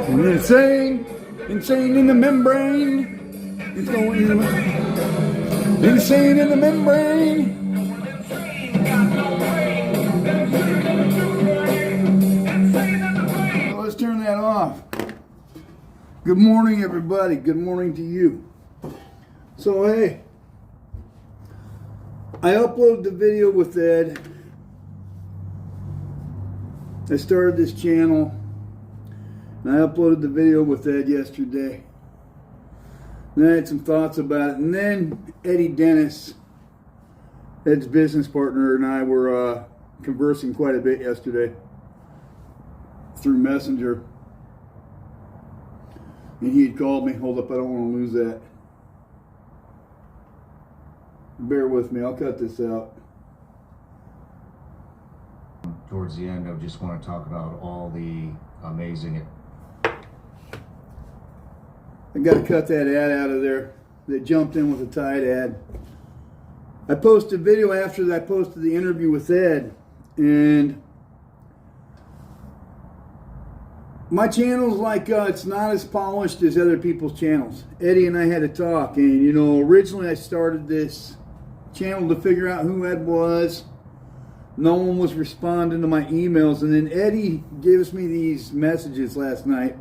And insane in the membrane. It's going in the insane in the membrane. Well, let's turn that off. Good morning, everybody. Good morning to you. So, hey, I uploaded the video with Ed. I started this channel, and I uploaded the video with Ed yesterday. And I had some thoughts about it. And then Eddie Dennis, Ed's business partner, and I were conversing quite a bit yesterday through Messenger. And he had called me. Hold up, I don't want to lose that. Bear with me, I'll cut this out. Towards the end, I just want to talk about all the amazing... I got to cut that ad out of there that jumped in with a Tide ad. I posted a video after I posted the interview with Ed, and my channel's like, it's not as polished as other people's channels. Eddie and I had a talk, and you know, originally I started this channel to figure out who Ed was. No one was responding to my emails, and then Eddie gives me these messages last night,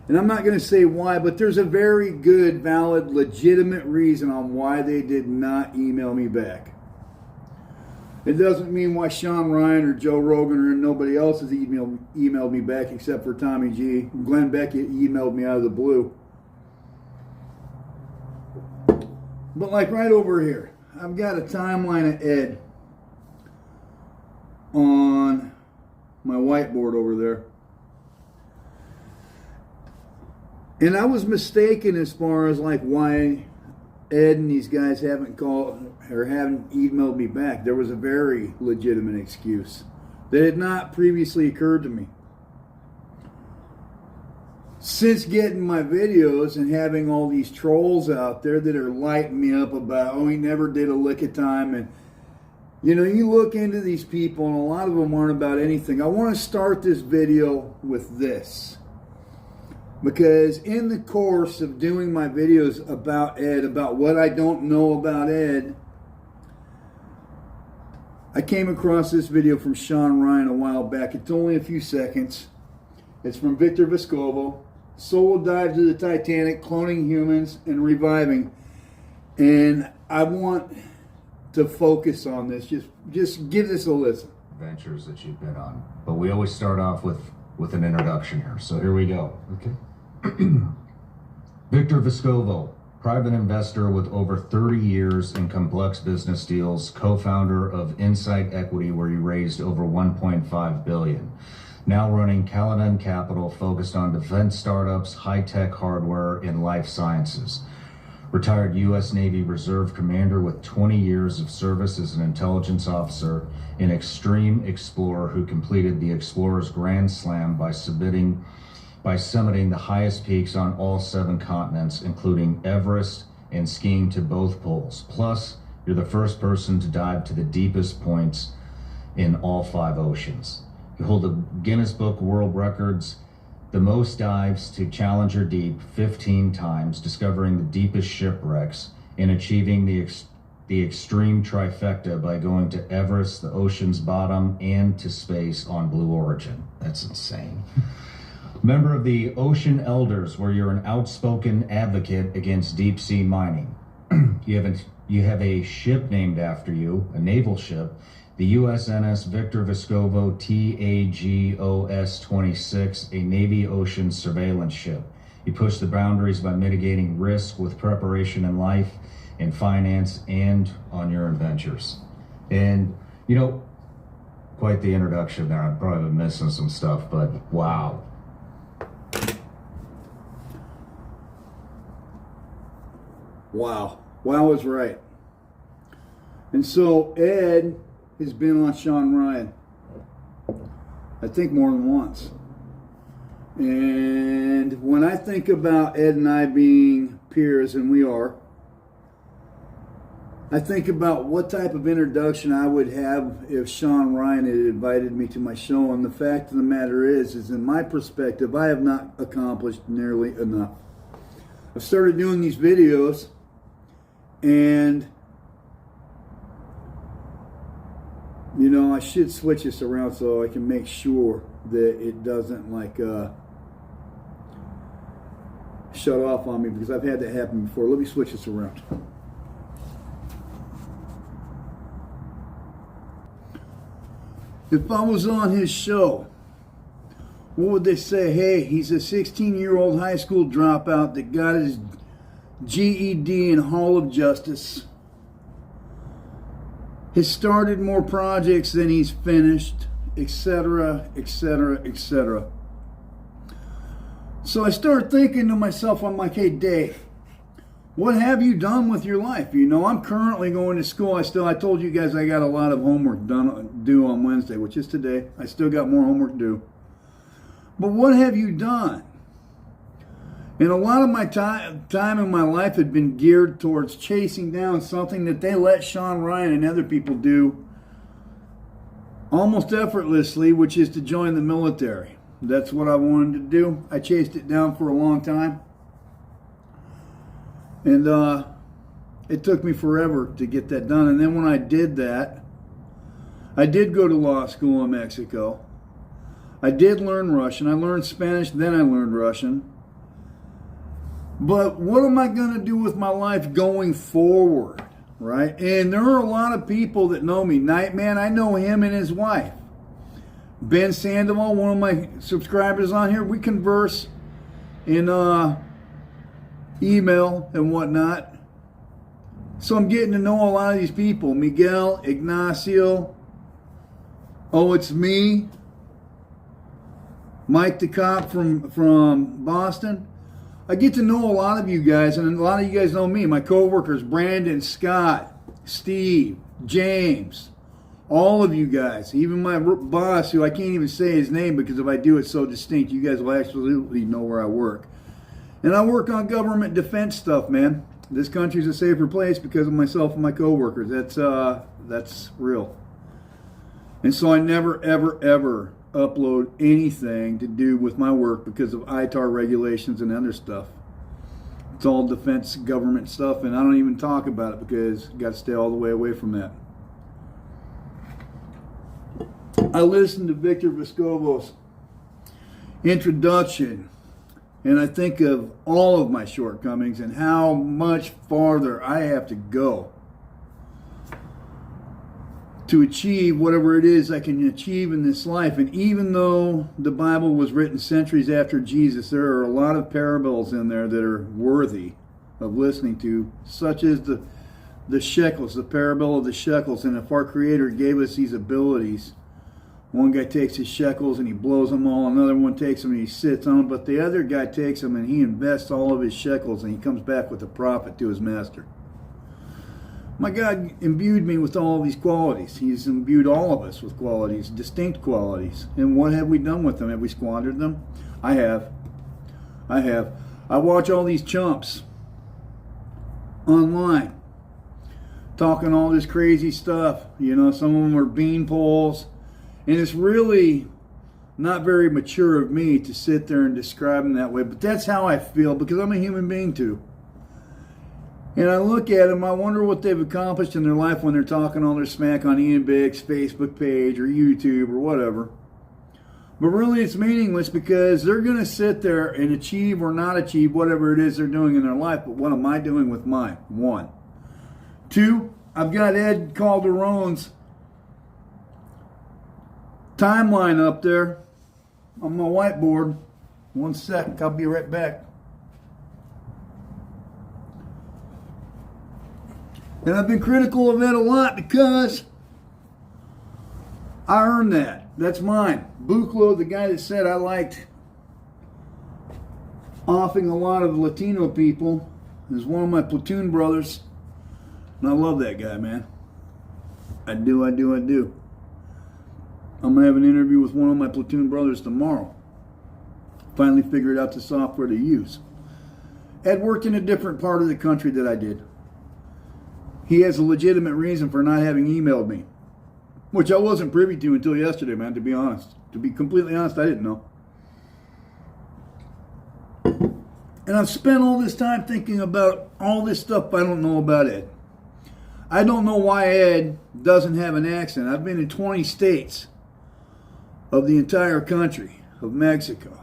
and I'm not going to say why, but there's a very good, valid, legitimate reason on why they did not email me back. It doesn't mean why Sean Ryan or Joe Rogan or nobody else has emailed me back except for Tommy G. Glenn Beckett emailed me out of the blue. But like right over here, I've got a timeline of Ed on my whiteboard over there. And I was mistaken as far as like why Ed and these guys haven't called or haven't emailed me back. There was a very legitimate excuse that had not previously occurred to me. Since getting my videos and having all these trolls out there that are lighting me up about, oh, he never did a lick of time, and you know, you look into these people and a lot of them aren't about anything. I want to start this video with this. Because in the course of doing my videos about Ed, about what I don't know about Ed, I came across this video from Sean Ryan a while back. It's only a few seconds. It's from Victor Vescovo. Solo dive to the Titanic, cloning humans and reviving. And I want to focus on this. Just give this a listen. Adventures that you've been on. But we always start off with an introduction here. So here we go. Okay. Victor Vescovo, private investor with over 30 years in complex business deals, co-founder of Insight Equity, where he raised over $1.5 billion. Now running Calderon Capital, focused on defense startups, high-tech hardware, and life sciences. Retired U.S. Navy Reserve Commander with 20 years of service as an intelligence officer, an extreme explorer who completed the Explorer's Grand Slam by summiting the highest peaks on all 7 continents, including Everest, and skiing to both poles. Plus, you're the first person to dive to the deepest points in all 5 oceans. You hold the Guinness Book World Records, the most dives to Challenger Deep 15 times, discovering the deepest shipwrecks, and achieving the extreme trifecta by going to Everest, the ocean's bottom, and to space on Blue Origin. That's insane. Member of the Ocean Elders, where you're an outspoken advocate against deep sea mining. You have a ship named after you, a naval ship, the USNS Victor Vescovo TAGOS-26, a Navy ocean surveillance ship. You push the boundaries by mitigating risk with preparation in life, in finance, and on your adventures. And, you know, quite the introduction there. I'm probably missing some stuff, but wow. Wow. Wow is right. And so Ed has been on Sean Ryan, I think more than once. And when I think about Ed and I being peers, and we are, I think about what type of introduction I would have if Sean Ryan had invited me to my show, and the fact of the matter is in my perspective, I have not accomplished nearly enough. I've started doing these videos, and you know, I should switch this around so I can make sure that it doesn't like shut off on me, because I've had that happen before. Let me switch this around. If I was on his show, what would they say? Hey, he's a 16-year-old high school dropout that got his GED in Hall of Justice, has started more projects than he's finished, etc., etc., etc. So I start thinking to myself, I'm like, hey, Dave, what have you done with your life? You know, I'm currently going to school. I told you guys I got a lot of homework due on Wednesday, which is today. I still got more homework due. But what have you done? And a lot of my time in my life had been geared towards chasing down something that they let Sean Ryan and other people do almost effortlessly, which is to join the military. That's what I wanted to do. I chased it down for a long time. And it took me forever to get that done. And then when I did that, I did go to law school in Mexico. I did learn Russian. I learned Spanish, then I learned Russian. But what am I going to do with my life going forward, right? And there are a lot of people that know me. Nightman, I know him and his wife. Ben Sandoval, one of my subscribers on here, we converse in email and whatnot. So I'm getting to know a lot of these people. Miguel, Ignacio, oh, it's me, Mike the cop from Boston. I get to know a lot of you guys, and a lot of you guys know me. My co-workers, Brandon, Scott, Steve, James, all of you guys, even my boss, who I can't even say his name because if I do it's so distinct, you guys will absolutely know where I work. And I work on government defense stuff, man. This country's a safer place because of myself and my co-workers. That's real. And so I never, ever, ever upload anything to do with my work because of ITAR regulations and other stuff. It's all defense government stuff, and I don't even talk about it because you got to stay all the way away from that. I listened to Victor Vescovo's introduction, and I think of all of my shortcomings and how much farther I have to go to achieve whatever it is I can achieve in this life. And even though the Bible was written centuries after Jesus, there are a lot of parables in there that are worthy of listening to, such as the shekels, the parable of the shekels. And if our Creator gave us these abilities, one guy takes his shekels and he blows them all, another one takes them and he sits on them, but the other guy takes them and he invests all of his shekels and he comes back with a profit to his master. My God imbued me with all of these qualities. He's imbued all of us with qualities, distinct qualities. And what have we done with them? Have we squandered them? I have. I watch all these chumps online talking all this crazy stuff. You know, some of them are beanpoles. And it's really not very mature of me to sit there and describe them that way. But that's how I feel because I'm a human being too. And I look at them, I wonder what they've accomplished in their life when they're talking all their smack on Ian Bick's Facebook page or YouTube or whatever. But really it's meaningless because they're going to sit there and achieve or not achieve whatever it is they're doing in their life. But what am I doing with mine? 1. 2, I've got Ed Calderon's timeline up there on my whiteboard. 1 sec, I'll be right back. And I've been critical of it a lot because I earned that. That's mine. Buclo, the guy that said I liked offing a lot of Latino people, is one of my platoon brothers. And I love that guy, man. I do. I'm going to have an interview with one of my platoon brothers tomorrow. Finally figured out the software to use. Ed worked in a different part of the country that I did. he has a legitimate reason for not having emailed me, which I wasn't privy to until yesterday, man, to be honest. To be completely honest, I didn't know. And I've spent all this time thinking about all this stuff I don't know about Ed. I don't know why Ed doesn't have an accent. I've been in 20 states of the entire country of Mexico.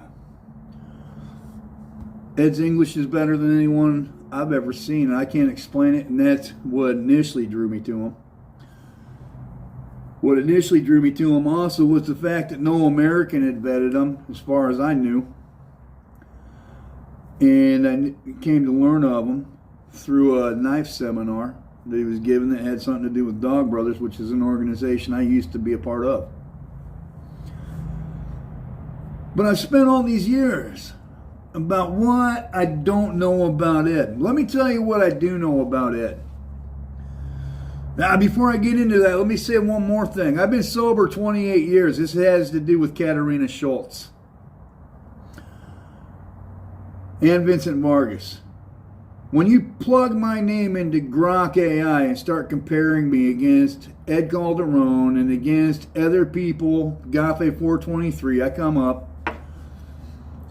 Ed's English is better than anyone I've ever seen. I can't explain it, and that's what initially drew me to him. What initially drew me to him also was the fact that no American had vetted him, as far as I knew. And I came to learn of him through a knife seminar that he was given that had something to do with Dog Brothers, which is an organization I used to be a part of. But I've spent all these years about what I don't know about Ed. Let me tell you what I do know about Ed. Now, before I get into that, let me say one more thing. I've been sober 28 years. This has to do with Katarina Szulc and Vincent Vargas. When you plug my name into Grok AI and start comparing me against Ed Calderon and against other people, Gafe 423, I come up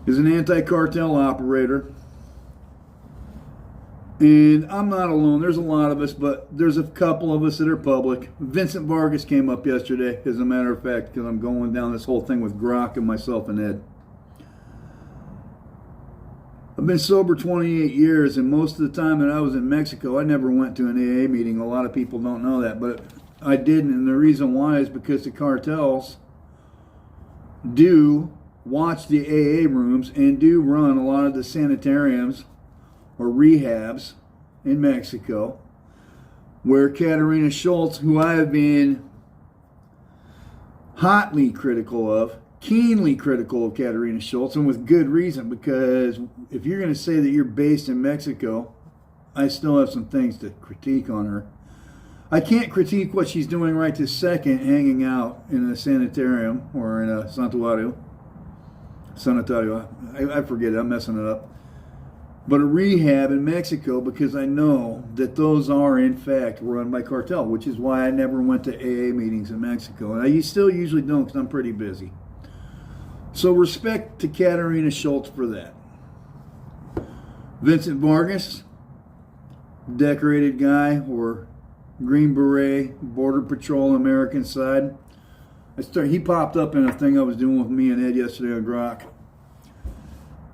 as an anti-cartel operator. And I'm not alone. There's a lot of us, but there's a couple of us that are public. Vincent Vargas came up yesterday, as a matter of fact, because I'm going down this whole thing with Grok and myself and Ed. I've been sober 28 years, and most of the time that I was in Mexico, I never went to an AA meeting. A lot of people don't know that, but I didn't, and the reason why is because the cartels do watch the AA rooms and do run a lot of the sanitariums or rehabs in Mexico, where Katarina Szulc, who I have been hotly critical of, keenly critical of Katarina Szulc, and with good reason, because if you're going to say that you're based in Mexico, I still have some things to critique on her. I can't critique what she's doing right this second, hanging out in a sanitarium or in a santuario. I forget it, I'm messing it up. But a rehab in Mexico, because I know that those are in fact run by cartel, which is why I never went to AA meetings in Mexico. And I still usually don't, because I'm pretty busy. So respect to Katarina Szulc for that. Vincent Vargas, decorated guy, or Green Beret, Border Patrol, American side. He popped up in a thing I was doing with me and Ed yesterday on Grok.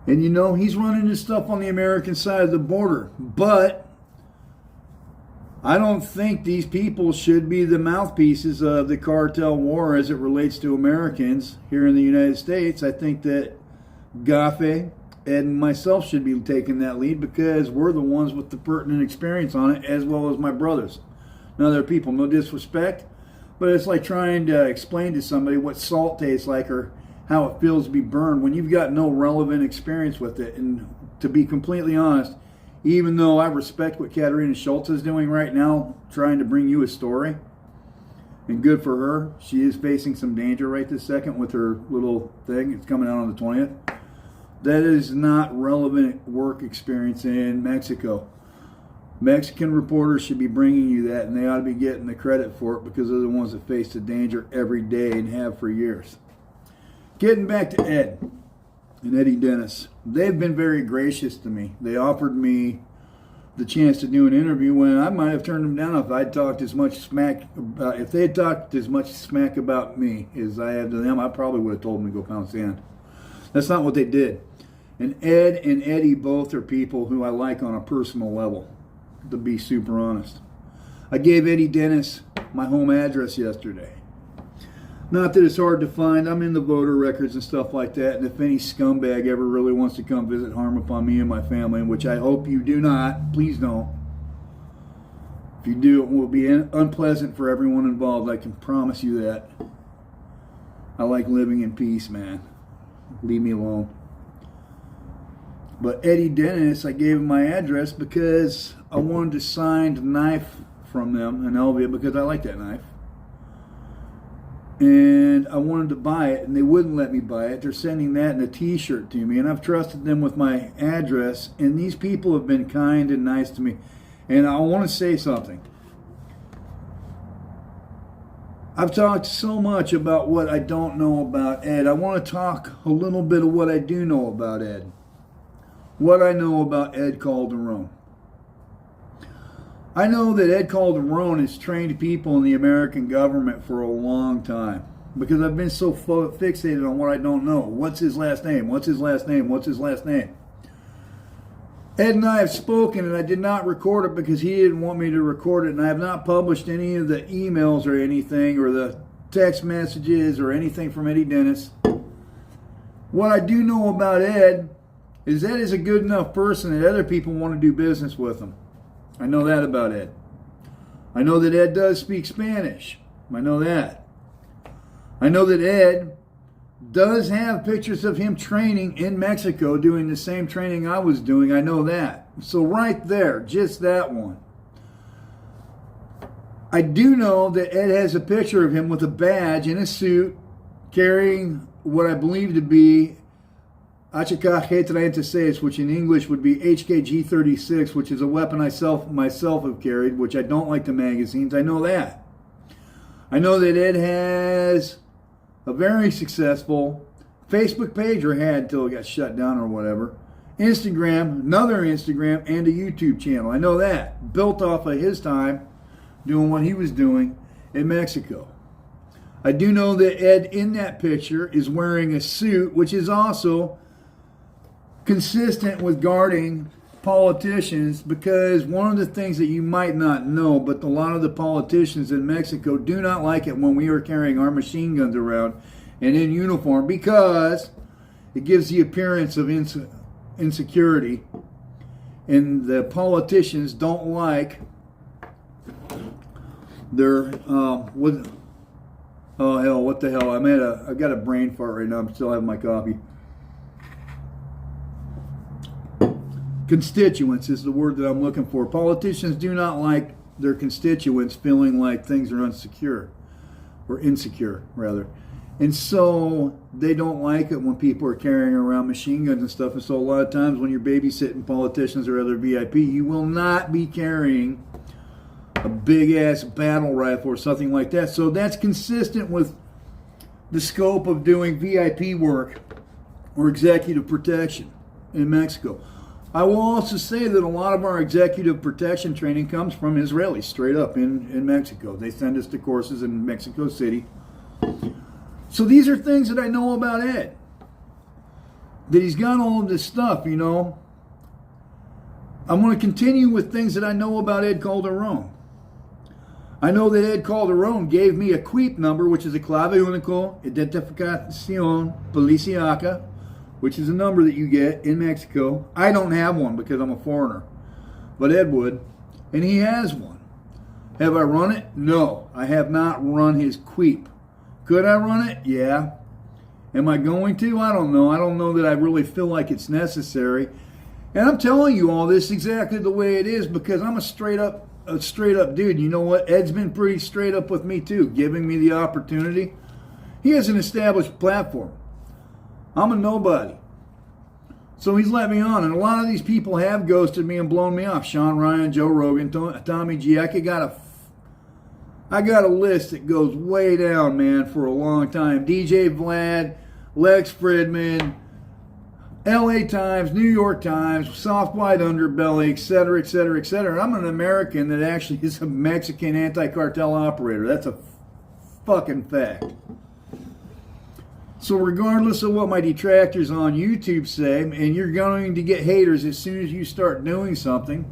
And you know, he's running his stuff on the American side of the border. But I don't think these people should be the mouthpieces of the cartel war as it relates to Americans here in the United States. I think that Gafe and myself should be taking that lead, because we're the ones with the pertinent experience on it, as well as my brothers. Now, there are people, no disrespect, but it's like trying to explain to somebody what salt tastes like or how it feels to be burned when you've got no relevant experience with it. And to be completely honest, even though I respect what Katarina Szulc is doing right now, trying to bring you a story, and good for her, she is facing some danger right this second with her little thing. It's coming out on the 20th. That is not relevant work experience in Mexico. Mexican reporters should be bringing you that, and they ought to be getting the credit for it, because they're the ones that face the danger every day and have for years. Getting back to Ed and Eddie Dennis, they've been very gracious to me. They offered me the chance to do an interview when I might have turned them down if I'd talked as much smack about, if they had talked as much smack about me as I have to them. I probably would have told them to go pound sand. That's not what they did. And Ed and Eddie both are people who I like on a personal level, to be super honest. I gave Eddie Dennis my home address yesterday. Not that it's hard to find. I'm in the voter records and stuff like that. And if any scumbag ever really wants to come visit harm upon me and my family, which I hope you do not, please don't. If you do, it will be unpleasant for everyone involved. I can promise you that. I like living in peace, man. Leave me alone. But Eddie Dennis, I gave him my address because I wanted a signed knife from them, an Elvia, because I like that knife. And I wanted to buy it, and they wouldn't let me buy it. They're sending that in a t-shirt to me, and I've trusted them with my address, and these people have been kind and nice to me. And I want to say something. I've talked so much about what I don't know about Ed. I want to talk a little bit of what I do know about Ed. What I know about Ed Calderon. I know that Ed Calderon has trained people in the American government for a long time because I've been so fixated on what I don't know. What's his last name? What's his last name? What's his last name? Ed and I have spoken, and I did not record it because he didn't want me to record it, and I have not published any of the emails or anything, or the text messages or anything from Eddie Dennis. What I do know about Ed is Ed is a good enough person that other people want to do business with him. I know that about Ed. I know that Ed does speak Spanish. I know that. I know that Ed does have pictures of him training in Mexico, doing the same training I was doing. I know that. So right there, just that one. I do know that Ed has a picture of him with a badge in a suit, carrying what I believe to be HK-36, which in English would be HKG-36, which is a weapon I myself have carried, which I don't like the magazines. I know that. I know that Ed has a very successful Facebook page, or had until it got shut down or whatever. Instagram, another Instagram, and a YouTube channel. I know that. Built off of his time doing what he was doing in Mexico. I do know that Ed in that picture is wearing a suit, which is also consistent with guarding politicians, because one of the things that you might not know, but a lot of the politicians in Mexico do not like it when we are carrying our machine guns around and in uniform, because it gives the appearance of insecurity, and the politicians don't like their what the hell, I got a brain fart right now. I'm still having my coffee. Constituents is the word that I'm looking for. Politicians do not like their constituents feeling like things are insecure, rather. And so they don't like it when people are carrying around machine guns and stuff. And so a lot of times when you're babysitting politicians or other VIP, you will not be carrying a big-ass battle rifle or something like that. So that's consistent with the scope of doing VIP work or executive protection in Mexico. I will also say that a lot of our executive protection training comes from Israelis, straight up in Mexico. They send us to courses in Mexico City. So these are things that I know about Ed. That he's got all of this stuff, you know. I'm going to continue with things that I know about Ed Calderon. I know that Ed Calderon gave me a CUIP number, which is a Clave Único Identificación Policíaca, which is a number that you get in Mexico. I don't have one because I'm a foreigner, but Ed would, and he has one. Have I run it? No, I have not run his CUIP. Could I run it? Yeah. Am I going to? I don't know. I don't know that I really feel like it's necessary. And I'm telling you all this exactly the way it is because I'm a straight up dude. You know what? Ed's been pretty straight up with me too, giving me the opportunity. He has an established platform. I'm a nobody. So he's let me on. And a lot of these people have ghosted me and blown me off. Sean Ryan, Joe Rogan, Tommy G. I got a list that goes way down, man, for a long time. DJ Vlad, Lex Fridman, LA Times, New York Times, Soft White Underbelly, etc., etc., etc. And I'm an American that actually is a Mexican anti-cartel operator. That's a fucking fact. So regardless of what my detractors on YouTube say, and you're going to get haters as soon as you start doing something,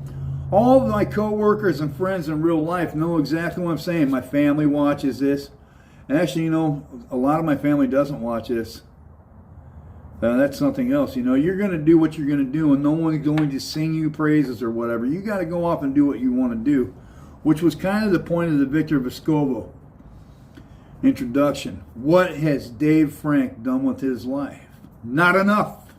all of my co-workers and friends in real life know exactly what I'm saying. My family watches this. And actually, you know, a lot of my family doesn't watch this. That's something else. You know, you're going to do what you're going to do, and no one's going to sing you praises or whatever. You got to go off and do what you want to do, which was kind of the point of the Victor Vescovo introduction. What has Dave Frank done with his life? Not enough.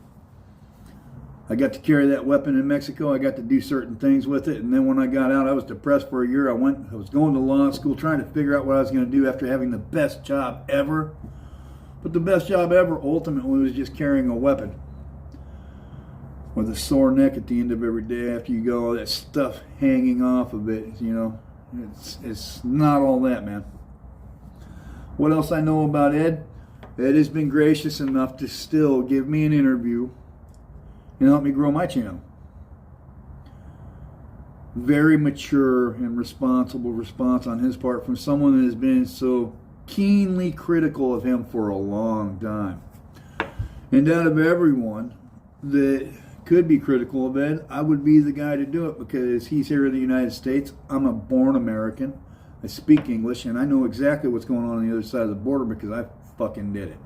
I got to carry that weapon in Mexico. I got to do certain things with it. And then when I got out, I was depressed for a year. I was going to law school trying to figure out what I was going to do after having the best job ever. But the best job ever ultimately was just carrying a weapon with a sore neck at the end of every day after you go, all that stuff hanging off of it, you know. It's not all that, man. What else I know about Ed? Ed has been gracious enough to still give me an interview and help me grow my channel. Very mature and responsible response on his part from someone that has been so keenly critical of him for a long time. And out of everyone that could be critical of Ed, I would be the guy to do it because he's here in the United States. I'm a born American. I speak English, and I know exactly what's going on the other side of the border because I fucking did it.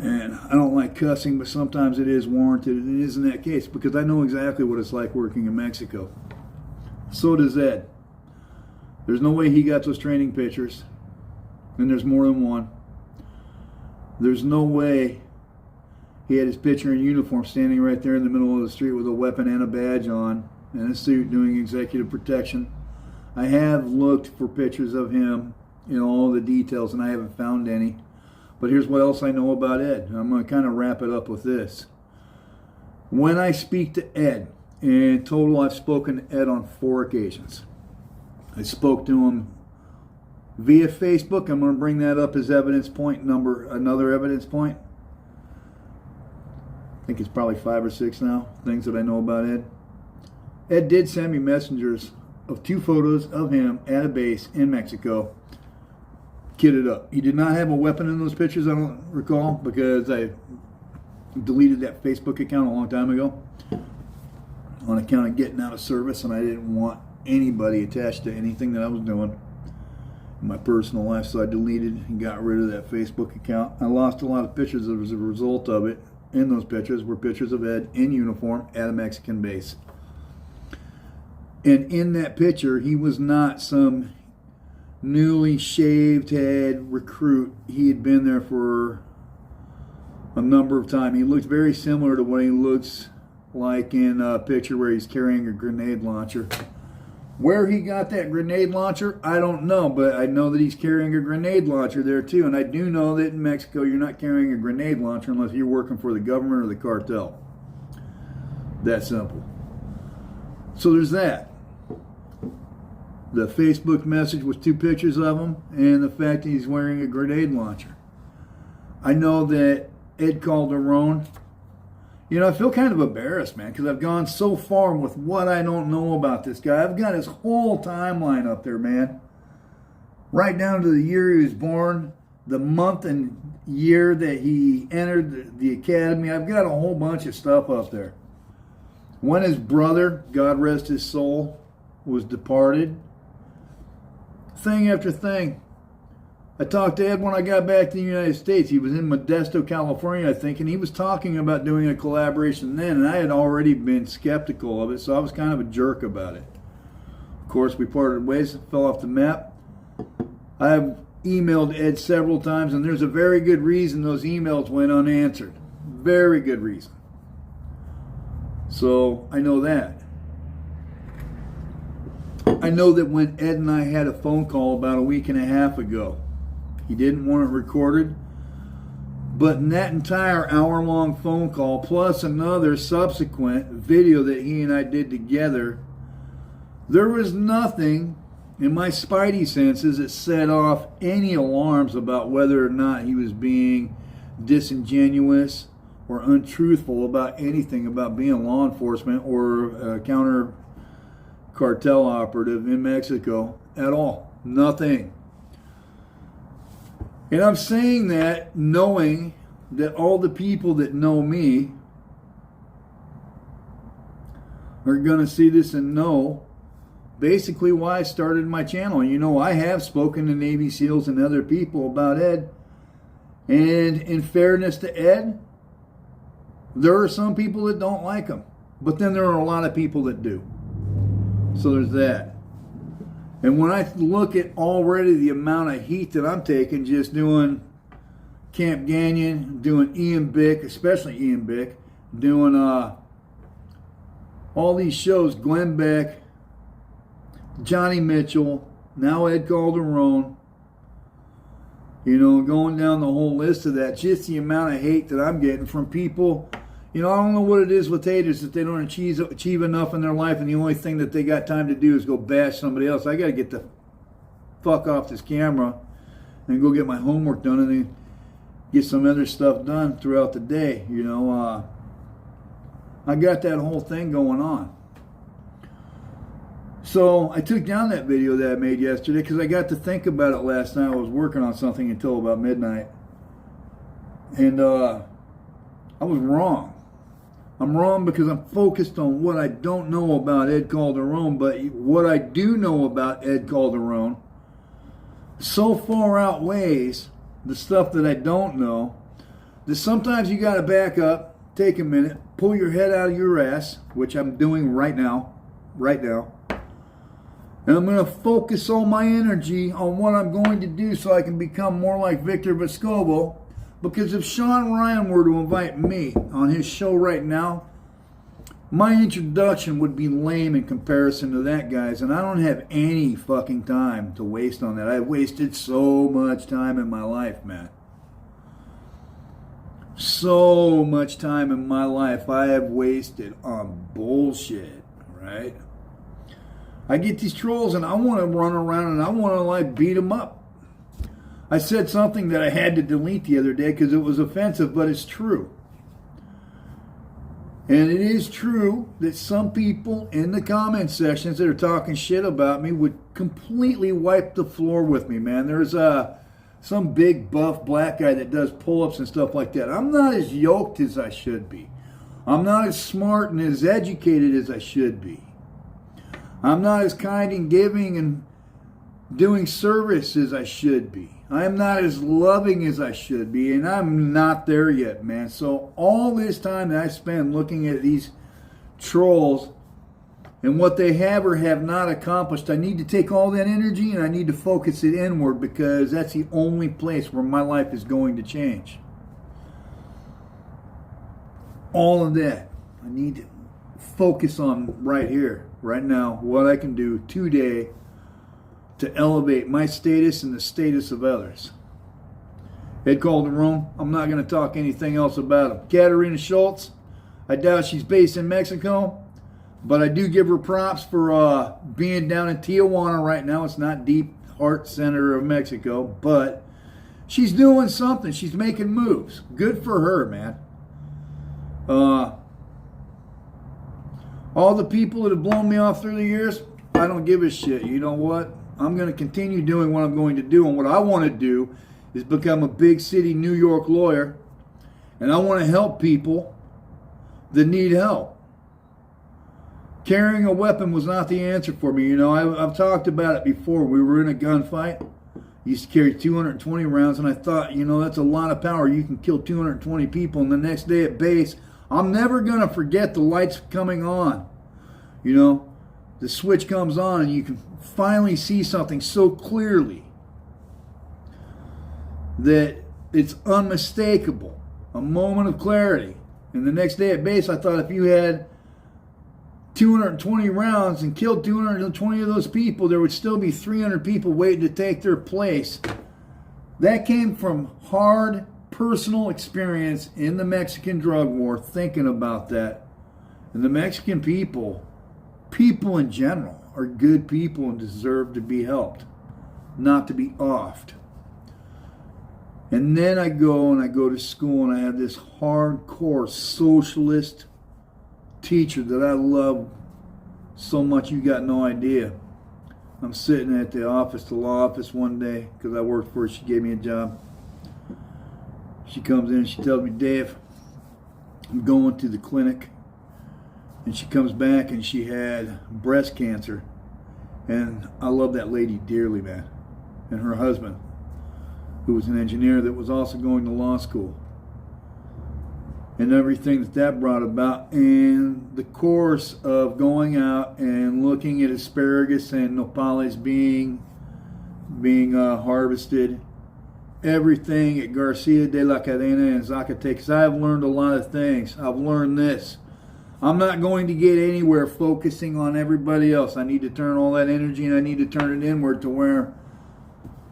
And I don't like cussing, but sometimes it is warranted, and it is in that case because I know exactly what it's like working in Mexico. So does Ed. There's no way he got those training pictures, and there's more than one. There's no way he had his picture in uniform standing right there in the middle of the street with a weapon and a badge on and a suit doing executive protection. I have looked for pictures of him in all the details, and I haven't found any. But here's what else I know about Ed. I'm going to kind of wrap it up with this. When I speak to Ed, in total I've spoken to Ed on 4 occasions. I spoke to him via Facebook. I'm going to bring that up as evidence point another evidence point. I think it's probably 5 or 6 now, things that I know about Ed. Ed did send me messengers of 2 photos of him at a base in Mexico, kitted up. He did not have a weapon in those pictures, I don't recall, because I deleted that Facebook account a long time ago on account of getting out of service, and I didn't want anybody attached to anything that I was doing in my personal life, so I deleted and got rid of that Facebook account. I lost a lot of pictures as a result of it. In those pictures were pictures of Ed in uniform at a Mexican base. And in that picture, he was not some newly shaved head recruit. He had been there for a number of times. He looked very similar to what he looks like in a picture where he's carrying a grenade launcher. Where he got that grenade launcher, I don't know, but I know that he's carrying a grenade launcher there too. And I do know that in Mexico, you're not carrying a grenade launcher unless you're working for the government or the cartel. That simple. So there's that. The Facebook message was 2 pictures of him and the fact that he's wearing a grenade launcher. I know that Ed Calderon, you know, I feel kind of embarrassed, man, because I've gone so far with what I don't know about this guy. I've got his whole timeline up there, man. Right down to the year he was born, the month and year that he entered the academy. I've got a whole bunch of stuff up there. When his brother, God rest his soul, was departed. Thing after thing. I talked to Ed when I got back to the United States. He was in Modesto, California, I think, and he was talking about doing a collaboration then, and I had already been skeptical of it, so I was kind of a jerk about it. Of course, we parted ways, fell off the map. I have emailed Ed several times, and there's a very good reason those emails went unanswered. Very good reason. So, I know that. I know that when Ed and I had a phone call about a week and a half ago, he didn't want it recorded, but in that entire hour-long phone call, plus another subsequent video that he and I did together, there was nothing in my spidey senses that set off any alarms about whether or not he was being disingenuous or untruthful about anything about being law enforcement or a counter cartel operative in Mexico at all. Nothing. And I'm saying that knowing that all the people that know me are going to see this and know basically why I started my channel. You know, I have spoken to Navy SEALs and other people about Ed. And in fairness to Ed, there are some people that don't like him. But then there are a lot of people that do. So there's that. And when I look at already the amount of heat that I'm taking just doing Camp Ganyon, doing Ian Bick, especially Ian Bick, doing all these shows, Glenn Beck, Johnny Mitchell, now Ed Calderon, you know, going down the whole list of that, just the amount of hate that I'm getting from people. You know, I don't know what it is with haters that they don't achieve enough in their life, and the only thing that they got time to do is go bash somebody else. I got to get the fuck off this camera and go get my homework done and then get some other stuff done throughout the day. You know, I got that whole thing going on. So I took down that video that I made yesterday because I got to think about it last night. I was working on something until about midnight. And I was wrong. I'm wrong because I'm focused on what I don't know about Ed Calderon, but what I do know about Ed Calderon so far outweighs the stuff that I don't know that sometimes you got to back up, take a minute, pull your head out of your ass, which I'm doing right now. And I'm going to focus all my energy on what I'm going to do so I can become more like Victor Vescovo. Because if Sean Ryan were to invite me on his show right now, my introduction would be lame in comparison to that guy's. And I don't have any fucking time to waste on that. I've wasted so much time in my life, man. So much time in my life I have wasted on bullshit, right? I get these trolls and I want to run around and I want to like beat them up. I said something that I had to delete the other day because it was offensive, but it's true. And it is true that some people in the comment sections that are talking shit about me would completely wipe the floor with me, man. There's some big buff black guy that does pull-ups and stuff like that. I'm not as yoked as I should be. I'm not as smart and as educated as I should be. I'm not as kind and giving and doing service as I should be. I'm not as loving as I should be, and I'm not there yet, man. So all this time that I spend looking at these trolls and what they have or have not accomplished, I need to take all that energy and I need to focus it inward because that's the only place where my life is going to change. All of that. I need to focus on right here, right now, what I can do today to elevate my status and the status of others. Ed Calderon, I'm not going to talk anything else about him. Katarina Szulc, I doubt she's based in Mexico, but I do give her props for being down in Tijuana right now. It's not deep heart center of Mexico, but she's doing something. She's making moves. Good for her, man. All the people that have blown me off through the years, I don't give a shit. You know what? I'm going to continue doing what I'm going to do. And what I want to do is become a big city New York lawyer. And I want to help people that need help. Carrying a weapon was not the answer for me. You know, I've talked about it before. We were in a gunfight. I used to carry 220 rounds. And I thought, you know, that's a lot of power. You can kill 220 people. And the next day at base, I'm never going to forget the lights coming on. You know, the switch comes on and you can finally see something so clearly that it's unmistakable. A moment of clarity. And the next day at base, I thought if you had 220 rounds and killed 220 of those people, there would still be 300 people waiting to take their place. That came from hard personal experience in the Mexican drug war, thinking about that. And the Mexican people in general, are good people and deserve to be helped, not to be offed. And then I go to school and I have this hardcore socialist teacher that I love so much you got no idea. I'm sitting at the office, the law office one day, because I worked for her. She gave me a job. She comes in and she tells me, Dave, I'm going to the clinic. And she comes back and she had breast cancer. And I love that lady dearly, man. And her husband, who was an engineer that was also going to law school. And everything that brought about. And the course of going out and looking at asparagus and nopales being harvested. Everything at Garcia de la Cadena and Zacatecas. I have learned a lot of things. I've learned this. I'm not going to get anywhere focusing on everybody else. I need to turn all that energy and I need to turn it inward to where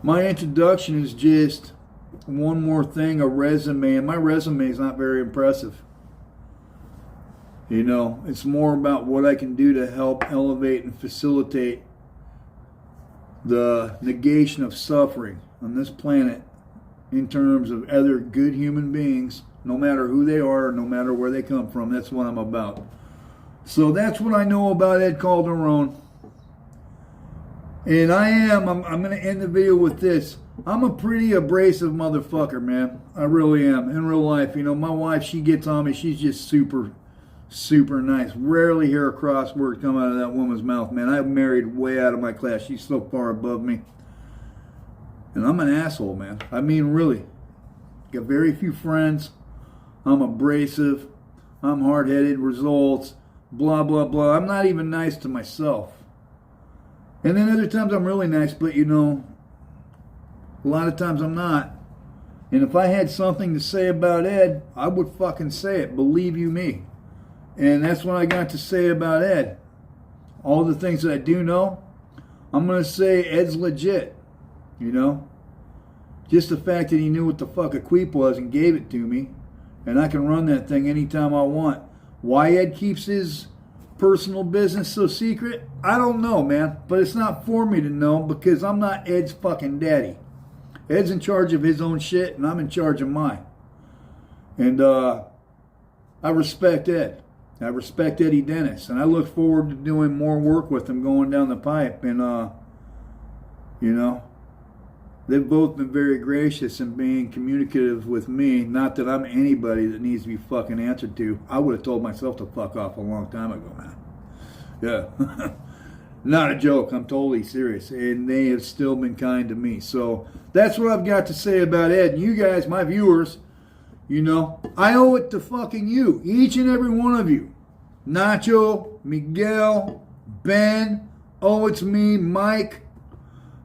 my introduction is just one more thing, a resume. And my resume is not very impressive. You know, it's more about what I can do to help elevate and facilitate the negation of suffering on this planet in terms of other good human beings, no matter who they are, no matter where they come from. That's what I'm about. So that's what I know about Ed Calderon. And I'm going to end the video with this. I'm a pretty abrasive motherfucker, man. I really am. In real life, you know, my wife, she gets on me. She's just super, super nice. Rarely hear a cross word come out of that woman's mouth, man. I'm married way out of my class. She's so far above me. And I'm an asshole, man. I mean, really. Got very few friends. I'm abrasive. I'm hard-headed. Results. Blah, blah, blah. I'm not even nice to myself. And then other times I'm really nice, but you know, a lot of times I'm not. And if I had something to say about Ed, I would fucking say it. Believe you me. And that's what I got to say about Ed. All the things that I do know, I'm going to say Ed's legit. You know? Just the fact that he knew what the fuck a queep was and gave it to me. And I can run that thing anytime I want. Why Ed keeps his personal business so secret? I don't know, man. But it's not for me to know because I'm not Ed's fucking daddy. Ed's in charge of his own shit and I'm in charge of mine. And I respect Ed. I respect Eddie Dennis. And I look forward to doing more work with him going down the pipe. And, you know, they've both been very gracious in being communicative with me. Not that I'm anybody that needs to be fucking answered to. I would have told myself to fuck off a long time ago, man. Yeah. Not a joke. I'm totally serious. And they have still been kind to me. So that's what I've got to say about Ed. And you guys, my viewers, you know, I owe it to fucking you. Each and every one of you. Nacho, Miguel, Ben, oh, it's me, Mike,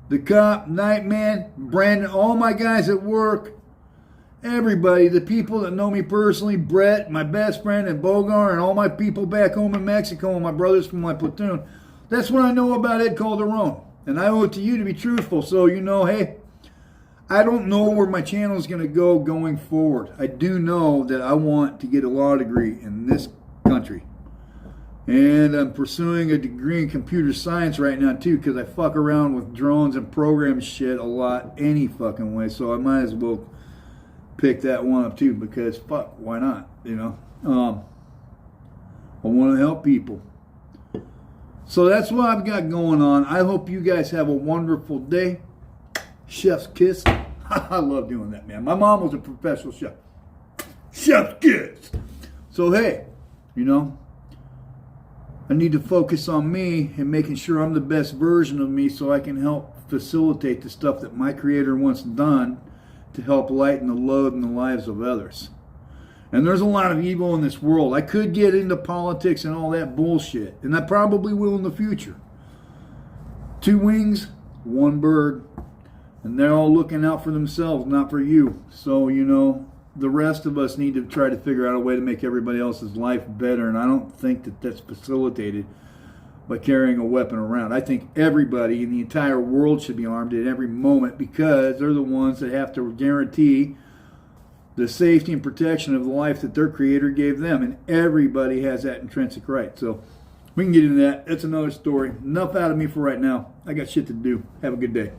the cop, Nightman, Brandon, all my guys at work, everybody, the people that know me personally, Brett, my best friend, and Bogar, and all my people back home in Mexico, and my brothers from my platoon. That's what I know about Ed Calderon. And I owe it to you to be truthful. So, you know, hey, I don't know where my channel is going to go going forward. I do know that I want to get a law degree in this country. And I'm pursuing a degree in computer science right now, too, because I fuck around with drones and program shit a lot any fucking way. So I might as well pick that one up, too, because fuck, why not, you know? I want to help people. So that's what I've got going on. I hope you guys have a wonderful day. Chef's kiss. I love doing that, man. My mom was a professional chef. Chef's kiss. So, hey, you know, I need to focus on me and making sure I'm the best version of me so I can help facilitate the stuff that my Creator wants done to help lighten the load in the lives of others. And there's a lot of evil in this world. I could get into politics and all that bullshit, and I probably will in the future. 2 wings, 1 bird, and they're all looking out for themselves, not for you. So, you know, the rest of us need to try to figure out a way to make everybody else's life better, and I don't think that that's facilitated by carrying a weapon around. I think everybody in the entire world should be armed at every moment because they're the ones that have to guarantee the safety and protection of the life that their Creator gave them. And everybody has that intrinsic right. So we can get into that. That's another story. Enough out of me for right now. I got shit to do. Have a good day.